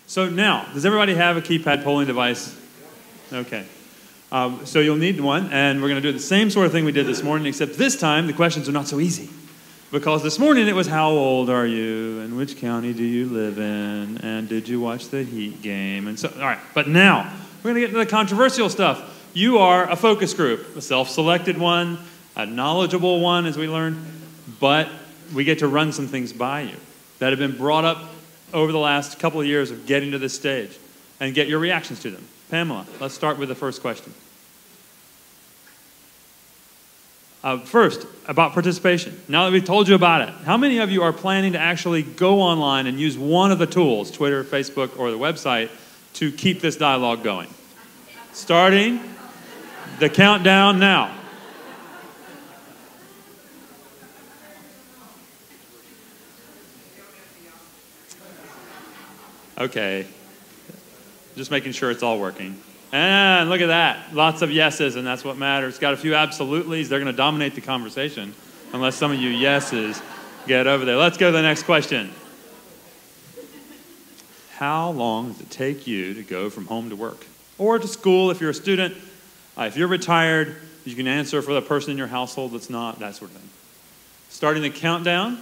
So now, does everybody have a keypad polling device? Okay. So you'll need one, and we're going to do the same sort of thing we did this morning, except this time the questions are not so easy. Because this morning it was, how old are you, and which county do you live in, and did you watch the Heat game? And so, all right, but now we're going to get into the controversial stuff. You are a focus group, a self-selected one, a knowledgeable one, as we learned, but we get to run some things by you that have been brought up over the last couple of years of getting to this stage, and get your reactions to them. Pamela, let's start with the first question. First, about participation. Now that we've told you about it, how many of you are planning to actually go online and use one of the tools, Twitter, Facebook, or the website, to keep this dialogue going? Starting the countdown now. Okay. Just making sure it's all working. And look at that. Lots of yeses, and that's what matters. Got a few absolutelys. They're going to dominate the conversation unless some of you yeses get over there. Let's go to the next question. How long does it take you to go from home to work? Or to school if you're a student? If you're retired, you can answer for the person in your household that's not, that sort of thing. Starting the countdown.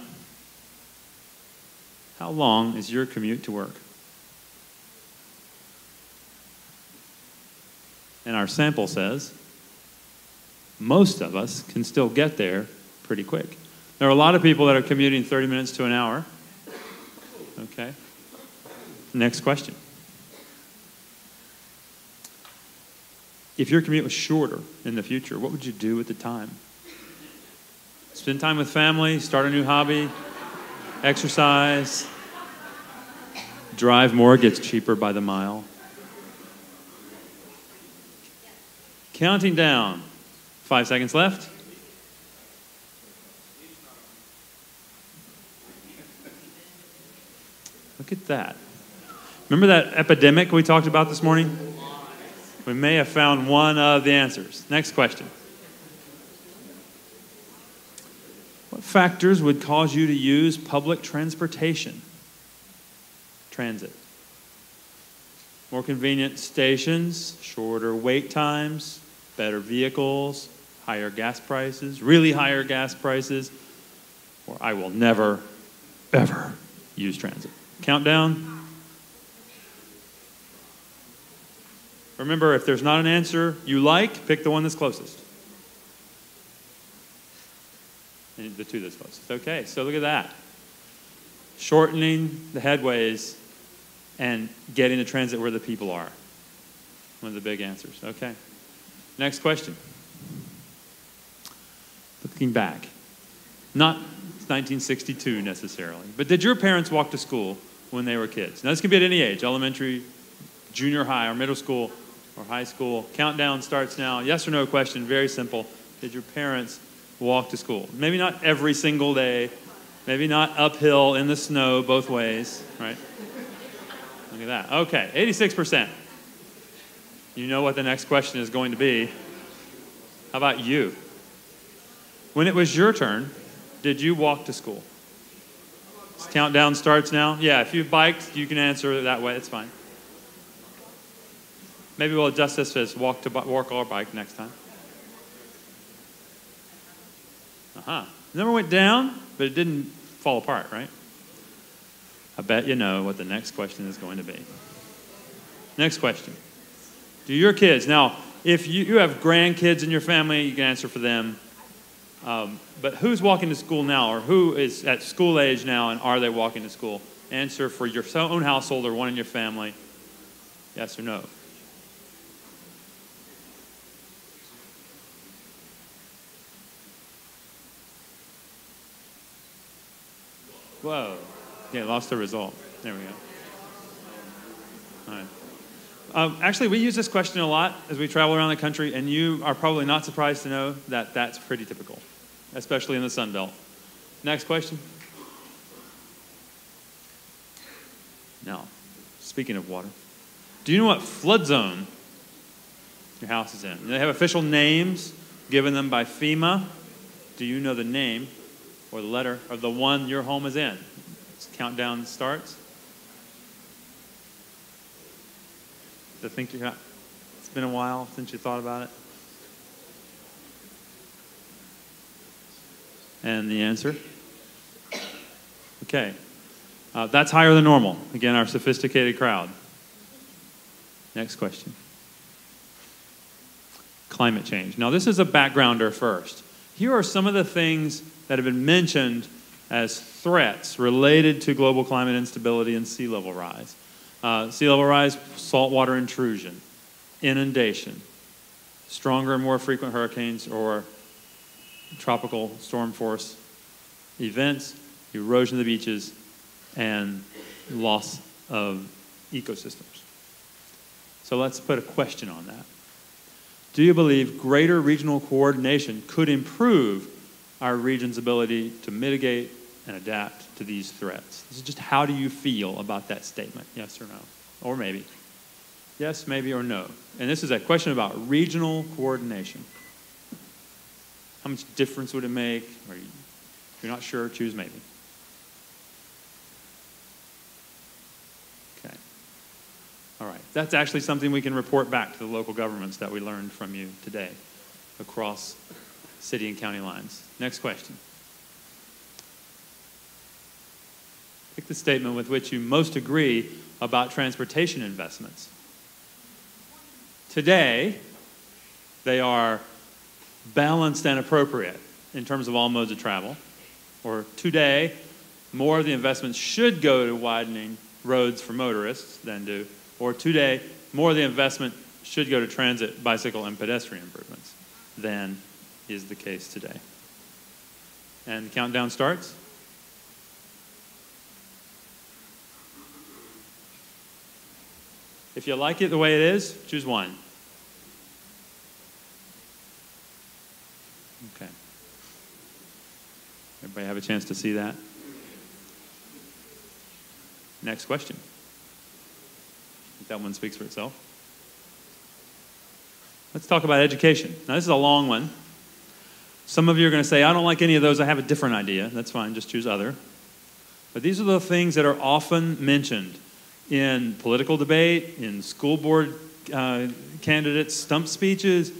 How long is your commute to work? And our sample says, most of us can still get there pretty quick. There are a lot of people that are commuting 30 minutes to an hour. Okay. Next question. If your commute was shorter in the future, what would you do with the time? Spend time with family, start a new hobby, exercise, drive more, gets cheaper by the mile. Counting down. 5 seconds left. Look at that. Remember that epidemic we talked about this morning? We may have found one of the answers. Next question. What factors would cause you to use public transportation? Transit. More convenient stations, shorter wait times, better vehicles, higher gas prices, really higher gas prices, or I will never, ever use transit. Countdown. Remember, if there's not an answer you like, pick the one that's closest. And the two that's closest. Okay, so look at that. Shortening the headways and getting the transit where the people are. One of the big answers. Okay. Next question. Looking back. Not 1962 necessarily, but did your parents walk to school when they were kids? Now this could be at any age, elementary, junior high, or middle school, or high school. Countdown starts now. Yes or no question, very simple. Did your parents walk to school? Maybe not every single day, maybe not uphill in the snow both ways, right? Look at that. Okay, 86%. You know what the next question is going to be. How about you? When it was your turn, did you walk to school? This countdown starts now. Yeah, if you biked, you can answer it that way. It's fine. Maybe we'll adjust this as walk or bike next time. The number went down, but it didn't fall apart, right? I bet you know what the next question is going to be. Next question. Do your kids, now, if you have grandkids in your family, you can answer for them. But who's walking to school now, or who is at school age now, and are they walking to school? Answer for your own household or one in your family. Yes or no? Whoa. Yeah, lost the result. There we go. All right. Actually, we use this question a lot as we travel around the country, and you are probably not surprised to know that that's pretty typical, especially in the Sun Belt. Next question. Now, speaking of water, do you know what flood zone your house is in? Do they have official names given them by FEMA? Do you know the name or the letter of the one your home is in? Countdown starts. to think it's been a while since you thought about it? And the answer? Okay. That's higher than normal. Again, our sophisticated crowd. Next question. Climate change. Now, this is a backgrounder first. Here are some of the things that have been mentioned as threats related to global climate instability and sea level rise. Sea level rise, saltwater intrusion, inundation, stronger and more frequent hurricanes or tropical storm force events, erosion of the beaches, and loss of ecosystems. So let's put a question on that. Do you believe greater regional coordination could improve our region's ability to mitigate and adapt to these threats? This is just how do you feel about that statement? Yes or no? Or maybe. Yes, maybe, or no. And this is a question about regional coordination. How much difference would it make? Or if you're not sure, choose maybe. Okay. All right. That's actually something we can report back to the local governments that we learned from you today across city and county lines. Next question. Pick the statement with which you most agree about transportation investments. Today, they are balanced and appropriate in terms of all modes of travel. Or today, more of the investments should go to widening roads for motorists than do. Or today, more of the investment should go to transit, bicycle, and pedestrian improvements than is the case today. And the countdown starts. If you like it the way it is, choose one. Okay. Everybody have a chance to see that? Next question. I think that one speaks for itself. Let's talk about education. Now, this is a long one. Some of you are going to say, I don't like any of those. I have a different idea. That's fine. Just choose other. But these are the things that are often mentioned in political debate, in school board candidates' stump speeches,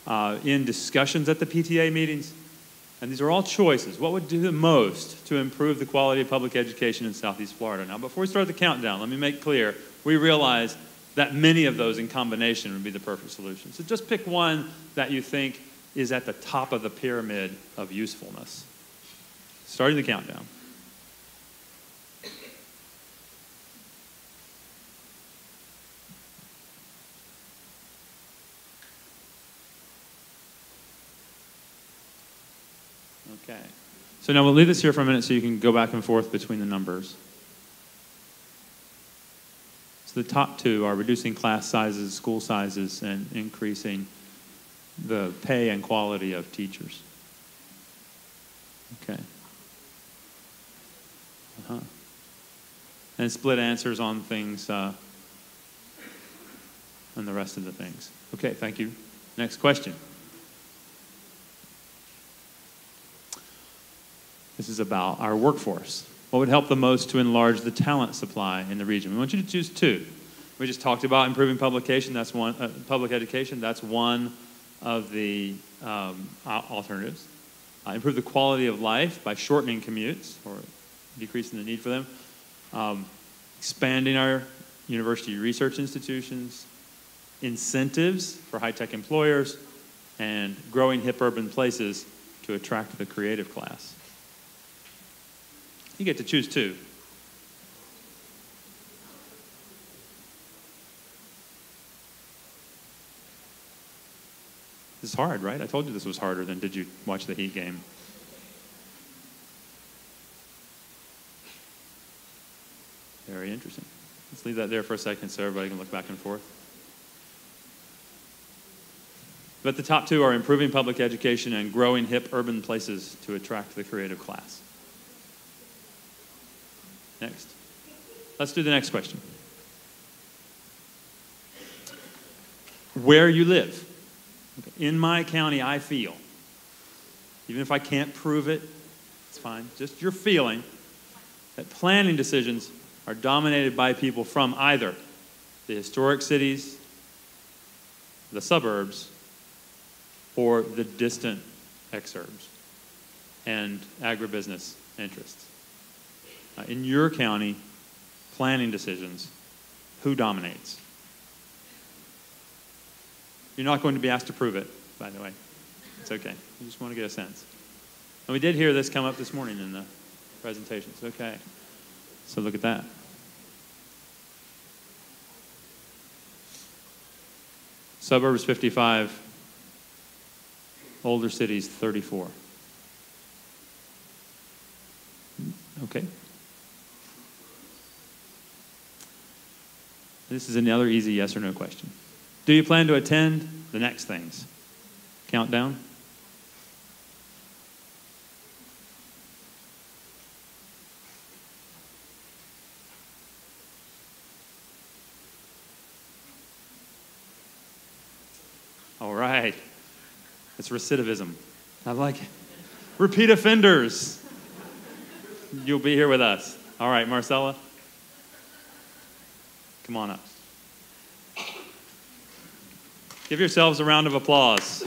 in discussions at the PTA meetings. And these are all choices. What would do the most to improve the quality of public education in Southeast Florida? Now, before we start the countdown, let me make clear, we realize that many of those in combination would be the perfect solution. So just pick one that you think is at the top of the pyramid of usefulness. Starting the countdown. Okay. So now we'll leave this here for a minute so you can go back and forth between the numbers. So the top two are reducing class sizes, school sizes, and increasing the pay and quality of teachers. Okay. And split answers on things and the rest of the things. Okay, thank you. Next question. This is about our workforce. What would help the most to enlarge the talent supply in the region? We want you to choose two. We just talked about improving publication. That's one. Public education. That's one of the alternatives. Improve the quality of life by shortening commutes or decreasing the need for them. Expanding our university research institutions. Incentives for high-tech employers. And growing hip urban places to attract the creative class. You get to choose two. This is hard, right? I told you this was harder than did you watch the Heat game. Very interesting. Let's leave that there for a second so everybody can look back and forth. But the top two are improving public education and growing hip urban places to attract the creative class. Next. Let's do the next question. Where you live. Okay. In my county, I feel, even if I can't prove it, it's fine, just your feeling, that planning decisions are dominated by people from either the historic cities the suburbs or the distant exurbs and agribusiness interests. In your county, planning decisions, who dominates? You're not going to be asked to prove it, by the way. It's okay. You just want to get a sense. And we did hear this come up this morning in the presentations. Okay. So look at that. Suburbs 55, older cities 34. Okay. This is another easy yes or no question. Do you plan to attend the next things? Countdown. All right. It's recidivism. I like it. Repeat offenders. You'll be here with us. All right, Marcella. Come on up. Give yourselves a round of applause.